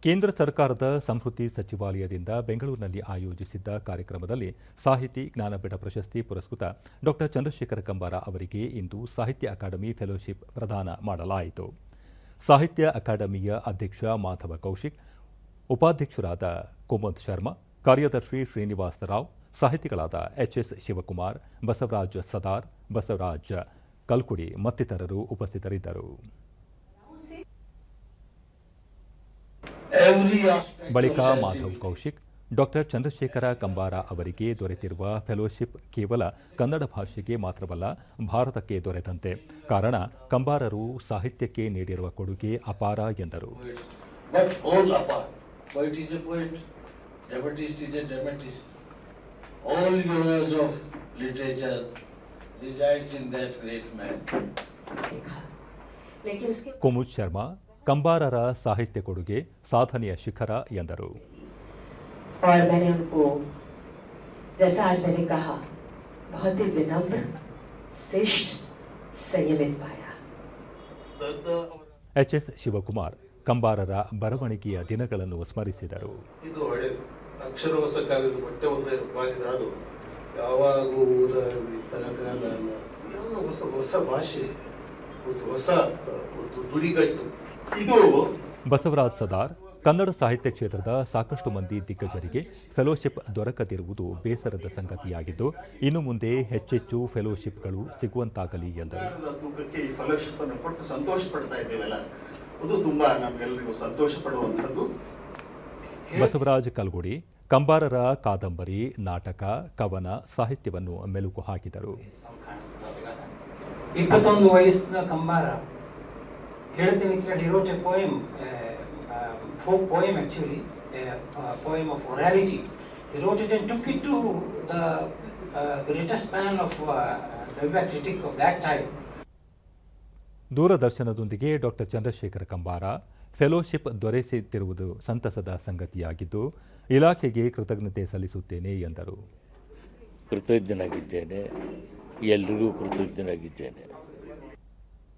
ಕೇಂದ್ರ ಸರ್ಕಾರದ ಸಂಸ್ಕೃತಿ ಸಚಿವಾಲಯದಿಂದ ಬೆಂಗಳೂರಿನಲ್ಲಿ ಆಯೋಜಿಸಿದ್ದ ಕಾರ್ಯಕ್ರಮದಲ್ಲಿ ಸಾಹಿತಿ ಜ್ಞಾನಪೀಠ ಪ್ರಶಸ್ತಿ ಪುರಸ್ಕೃತ ಡಾ ಚಂದ್ರಶೇಖರ ಕಂಬಾರ ಅವರಿಗೆ ಇಂದು ಸಾಹಿತ್ಯ ಅಕಾಡೆಮಿ ಫೆಲೋಶಿಪ್ ಪ್ರದಾನ ಮಾಡಲಾಯಿತು. ಸಾಹಿತ್ಯ ಅಕಾಡೆಮಿಯ ಅಧ್ಯಕ್ಷ ಮಾಧವ ಕೌಶಿಕ್, ಉಪಾಧ್ಯಕ್ಷರಾದ ಕುಮುದ್ ಶರ್ಮಾ, ಕಾರ್ಯದರ್ಶಿ ಶ್ರೀನಿವಾಸ ರಾವ್, ಸಾಹಿತಿಗಳಾದ ಎಚ್ಎಸ್ ಶಿವಕುಮಾರ್, ಬಸವರಾಜ್ ಸದಾರ್, ಬಸವರಾಜ್ ಕಲ್ಕುಡಿ ಮತ್ತಿತರರು ಉಪಸ್ಥಿತರಿದ್ದರು. ಬಳಿಕ ಮಾಧವ್ ಕೌಶಿಕ್, ಡಾ ಚಂದ್ರಶೇಖರ ಕಂಬಾರ ಅವರಿಗೆ ದೊರೆತಿರುವ ಫೆಲೋಶಿಪ್ ಕೇವಲ ಕನ್ನಡ ಭಾಷೆಗೆ ಮಾತ್ರವಲ್ಲ, ಭಾರತಕ್ಕೆ ದೊರೆತಂತೆ. ಕಾರಣ ಕಂಬಾರರು ಸಾಹಿತ್ಯಕ್ಕೆ ನೀಡಿರುವ ಕೊಡುಗೆ ಅಪಾರ ಎಂದರು. ಕುಮುದ್ ಶರ್ಮಾ, ಕಂಬಾರರ ಸಾಹಿತ್ಯ ಕೊಡುಗೆ ಸಾಧನೆಯ ಶಿಖರ ಎಂದರು. ಎಚ್ಎಸ್ ಶಿವಕುಮಾರ್ ಕಂಬಾರರ ಬರವಣಿಗೆಯ ದಿನಗಳನ್ನು ಸ್ಮರಿಸಿದರು. ಇದು ಒಳ್ಳೆಯದು. ಅಕ್ಷರವಸ ಕಾಗದ ಬಟ್ಟೆ ಒಂದೇ ಅದು ಯಾವಾಗೂ ಹೊಸ ಭಾಷೆ, ಹೊಸ ನುಡಿಗಟ್ಟು. ಇದು ಬಸವರಾಜ್ ಸದಾರ್, ಕನ್ನಡ ಸಾಹಿತ್ಯ ಕ್ಷೇತ್ರದ ಸಾಕಷ್ಟು ಮಂದಿ ದಿಗ್ಗಜರಿಗೆ ಫೆಲೋಶಿಪ್ ದೊರಕದಿರುವುದು ಬೇಸರದ ಸಂಗತಿಯಾಗಿದ್ದು, ಇನ್ನು ಮುಂದೆ ಹೆಚ್ಚೆಚ್ಚು ಫೆಲೋಶಿಪ್ಗಳು ಸಿಗುವಂತಾಗಲಿ ಎಂದರು. ಬಸವರಾಜ್ ಕಲ್ಗುಡಿ ಕಂಬಾರರ ಕಾದಂಬರಿ, ನಾಟಕ, ಕವನ ಸಾಹಿತ್ಯವನ್ನು ಮೆಲುಕು ಹಾಕಿದರು. 21 ವಯಸ್ಸಿನ ಕಂಬಾರ ಹೇಳ್ತೀನಿ ಕೇಳಿ, he wrote a poem, folk poem actually, a poem of orality. He wrote it and took it to the greatest man of the critic of that time. ದೂರದರ್ಶನದೊಂದಿಗೆ ಡಾ ಚಂದ್ರಶೇಖರ ಕಂಬಾರ ಫೆಲೋಶಿಪ್ ದೊರೆಸಿತ್ತಿರುವುದು ಸಂತಸದ ಸಂಗತಿಯಾಗಿದ್ದು, ಇಲಾಖೆಗೆ ಕೃತಜ್ಞತೆ ಸಲ್ಲಿಸುತ್ತೇನೆ ಎಂದರು. ಕೃತಜ್ಞನಾಗಿದ್ದೇನೆ, ಎಲ್ರಿಗೂ ಕೃತಜ್ಞನಾಗಿದ್ದೇನೆ.